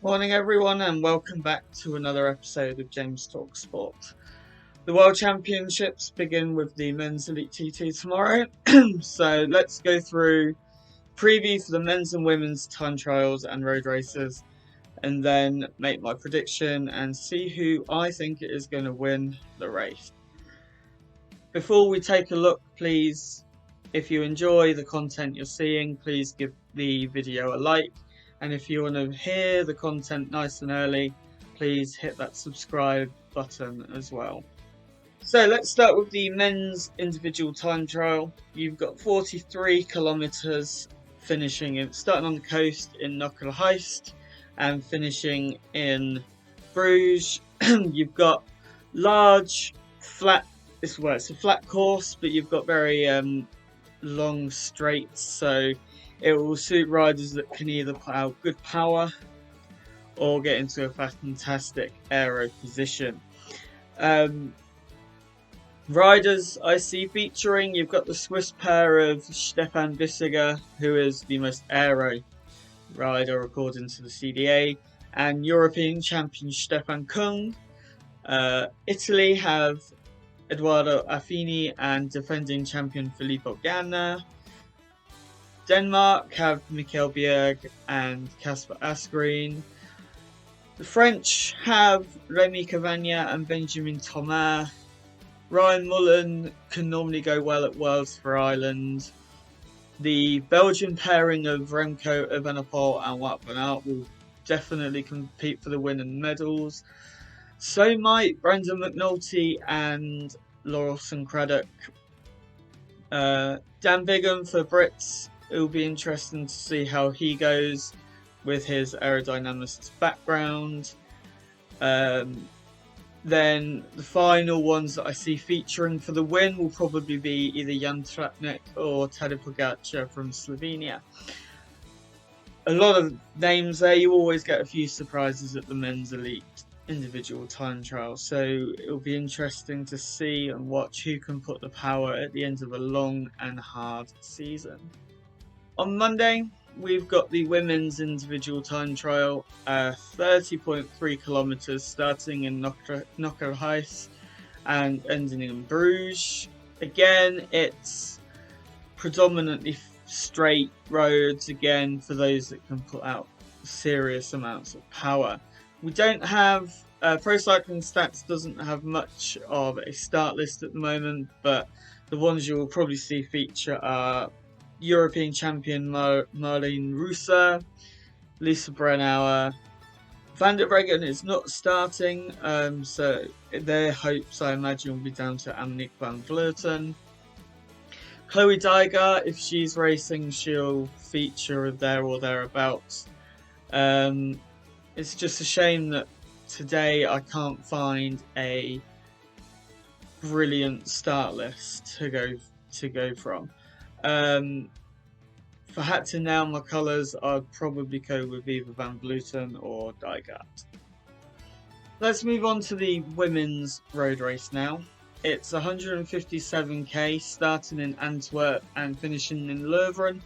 Morning everyone and welcome back to another episode of James Talk Sport. The World Championships begin with the men's Elite TT tomorrow, so let's go through preview for the men's and women's time trials and road races and then make my prediction and see who I think is going to win the race. Before we take a look, please, if you enjoy the content you're seeing, please give the video a like. And if you want to hear the content nice and early, please hit that subscribe button as well. So let's start with the men's individual time trial. You've got 43 kilometers starting on the coast in Nokkelheist and finishing in Bruges. You've got large, flat. It's a flat course, but you've got very long straights, so it will suit riders that can either put out good power or get into a fantastic aero position. Riders I see featuring, you've got the Swiss pair of Stefan Bissiger, who is the most aero rider according to the CDA, and European champion Stefan Kung. Italy have Edoardo Affini and defending champion Filippo Ganna. Denmark have Mikkel Bjerg and Kasper Asgreen. The French have Remy Cavagna and Benjamin Thomas. Ryan Mullen can normally go well at Worlds for Ireland. The Belgian pairing of Remco Evenepoel and Wout van Aert will definitely compete for the win and medals. So might Brandon McNulty and Lawson Craddock. Dan Bigham for Brits. It will be interesting to see how he goes with his aerodynamicist background. Then the final ones that I see featuring for the win will probably be either Jan Tratnik or Tadej Pogačar from Slovenia. A lot of names there. You always get a few surprises at the men's elite individual time trial, so it'll be interesting to see and watch who can put the power at the end of a long and hard season. On Monday, we've got the women's individual time trial, 30.3 kilometers starting in Nokkerhuis and ending in Bruges. Again, it's predominantly straight roads again for those that can put out serious amounts of power. We don't have Pro Cycling Stats doesn't have much of a start list at the moment, but the ones you will probably see feature are European champion Marlene Ruser, Lisa Brennauer. Van der Breggen is not starting, so their hopes, I imagine, will be down to Annemiek van Vleuten. Chloe Daigar, if she's racing, she'll feature there or thereabouts. It's just a shame that today I can't find a brilliant start list to go from. If I had to nail my colours, I'd probably go with either Van Vleuten or Dijgaard. Let's move on to the women's road race now. It's 157k starting in Antwerp and finishing in Leuven.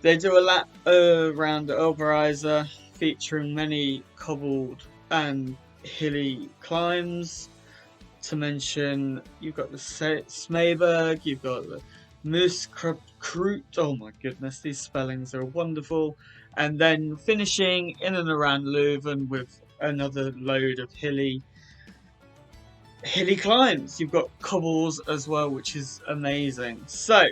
They do a lap around Oberreise, featuring many cobbled and hilly climbs. To mention, you've got the Smeeberg, you've got the Muskroet, oh my goodness, these spellings are wonderful. And then finishing in and around Leuven with another load of hilly climbs. You've got cobbles as well, which is amazing. So,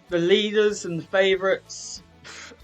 the leaders and the favourites,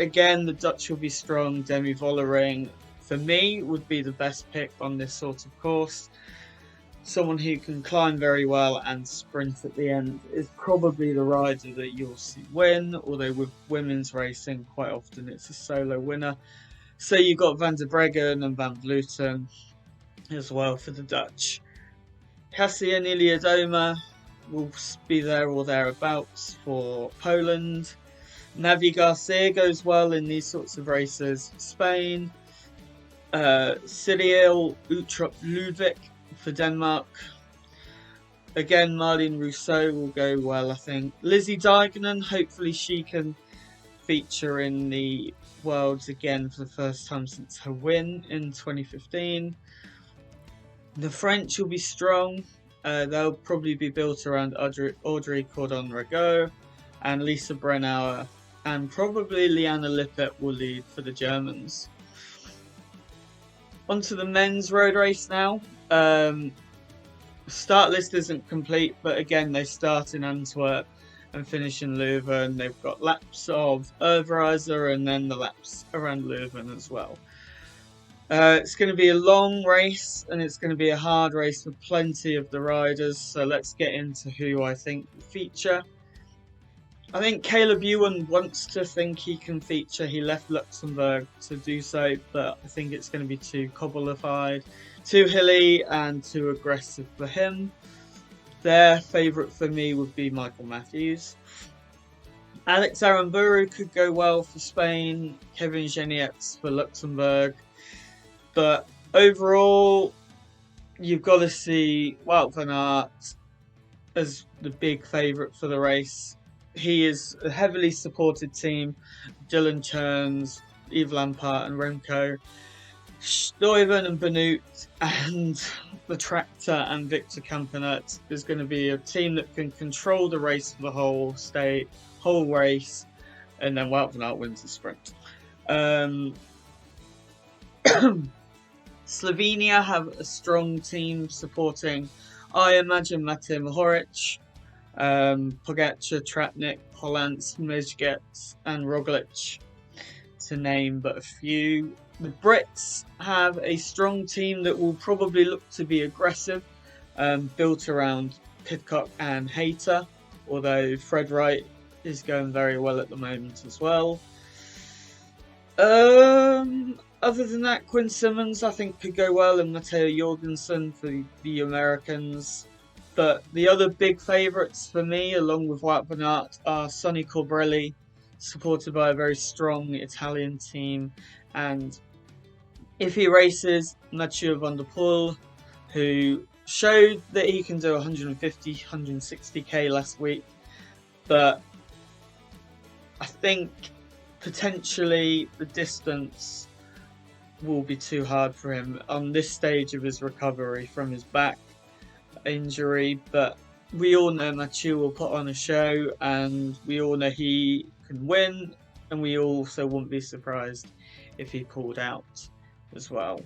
again, the Dutch will be strong. Demi Vollering, for me, would be the best pick on this sort of course. Someone who can climb very well and sprint at the end is probably the rider that you'll see win, although with women's racing, quite often it's a solo winner. So you've got Van der Breggen and Van Vleuten as well for the Dutch. Cassia Iliadoma will be there or thereabouts for Poland. Navi Garcia goes well in these sorts of races for Spain. Cyril Uttrup Ludwig for Denmark. Again, Marlene Rousseau will go well, I think. Lizzie Deignan, hopefully she can feature in the Worlds again for the first time since her win in 2015. The French will be strong. They'll probably be built around Audrey Cordon-Ragot and Lisa Brennauer, and probably Liana Lippert will lead for the Germans. Onto the men's road race now. Start list isn't complete, but again, they start in Antwerp and finish in Leuven. They've got laps of Overijse and then the laps around Leuven as well. It's going to be a long race, and it's going to be a hard race for plenty of the riders, so let's get into who I think will feature. I think Caleb Ewan wants to think he can feature. He left Luxembourg to do so, but I think it's going to be too cobblified, too hilly and too aggressive for him. Their favourite for me would be Michael Matthews. Alex Aramburu could go well for Spain, Kevin Genietz for Luxembourg, but overall you've got to see Wout van Aert as the big favourite for the race. He is a heavily supported team. Dylan Cherns, Yves Lampard and Remco, Stuyven and Benoot, and the Tractor and Victor Campenet is going to be a team that can control the race for the whole race, and then Wout van Aert wins the sprint. Slovenia have a strong team supporting, I imagine, Matej Mohoric, Pogačar, Tratnik, Hollands, Mezgec and Roglic, to name but a few. The Brits have a strong team that will probably look to be aggressive, built around Pidcock and Hayter, although Fred Wright is going very well at the moment as well. Other than that, Quinn Simmons I think could go well, and Matteo Jorgensen for the Americans. But the other big favourites for me, along with Wout van Aert, are Sonny Colbrelli, supported by a very strong Italian team, and if he races, Mathieu van der Poel, who showed that he can do 150, 160k last week, but I think potentially the distance will be too hard for him on this stage of his recovery from his back injury. But we all know Mathieu will put on a show, and we all know he can win, and we also wouldn't be surprised if he pulled out as well.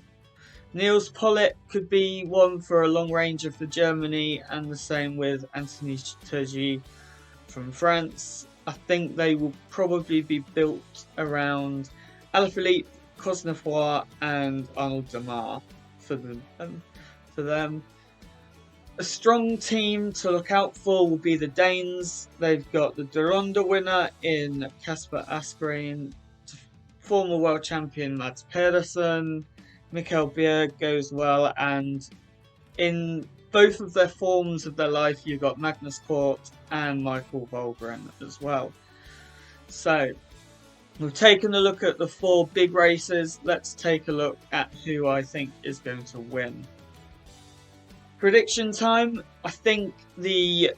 Niels Pollitt could be one for a long ranger for Germany, and the same with Anthony Turgis from France. I think they will probably be built around Alaphilippe, Cosnefroy and Arnold Demar for them. A strong team to look out for will be the Danes. They've got the De Ronde winner in Kasper Asgreen, former world champion Mads Pedersen, Mikkel Bjerg goes well, and in both of their forms of their life you've got Magnus Cort and Michael Volgren as well. So we've taken a look at the 4 big races. Let's take a look at who I think is going to win. Prediction time. I think the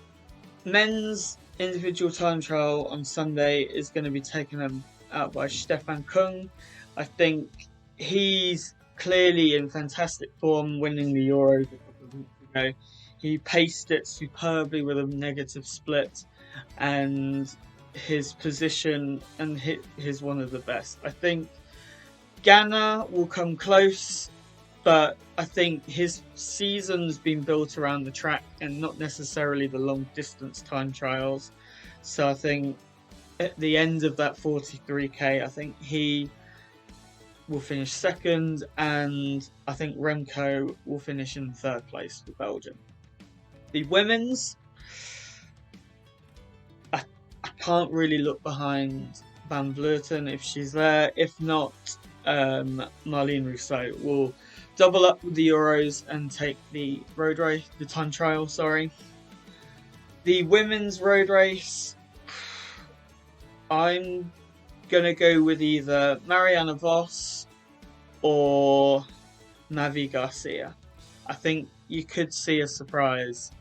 men's individual time trial on Sunday is going to be taken out by Stefan Kung. I think he's clearly in fantastic form, winning the Euros a couple of weeks ago. He paced it superbly with a negative split, and his position and his one of the best. I think Ghana will come close, but I think his season's been built around the track and not necessarily the long distance time trials. So I think at the end of that 43k, I think he will finish second, and I think Remco will finish in 3rd place for Belgium. The women's, I can't really look behind Van Vleuten if she's there. If not, Marlene Rousseau will double up with the Euros and take the road race, the time trial, sorry. The women's road race, I'm going to go with either Mariana Vos or Navi Garcia. I think you could see a surprise.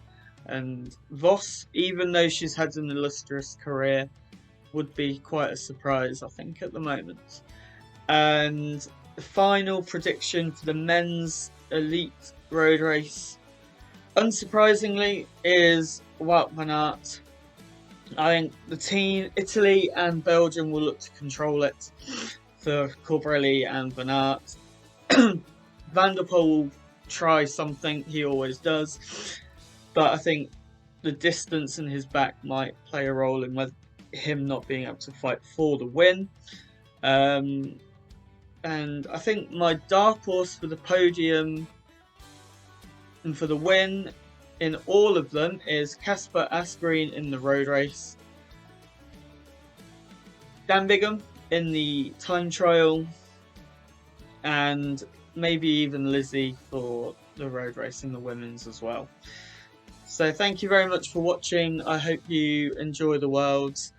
And Vos, even though she's had an illustrious career, would be quite a surprise, I think, at the moment. And the final prediction for the men's elite road race, unsurprisingly, is Wout van Aert. I think the team, Italy and Belgium, will look to control it for Colbrelli and Van Aert. Van der Poel will try something, he always does, but I think the distance in his back might play a role in him not being able to fight for the win. And I think my dark horse for the podium and for the win in all of them is Casper Asgreen in the road race, Dan Bigham in the time trial, and maybe even Lizzie for the road race in the women's as well. So thank you very much for watching. I hope you enjoy the Worlds.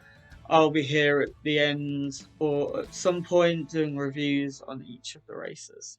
I'll be here at the end or at some point doing reviews on each of the races.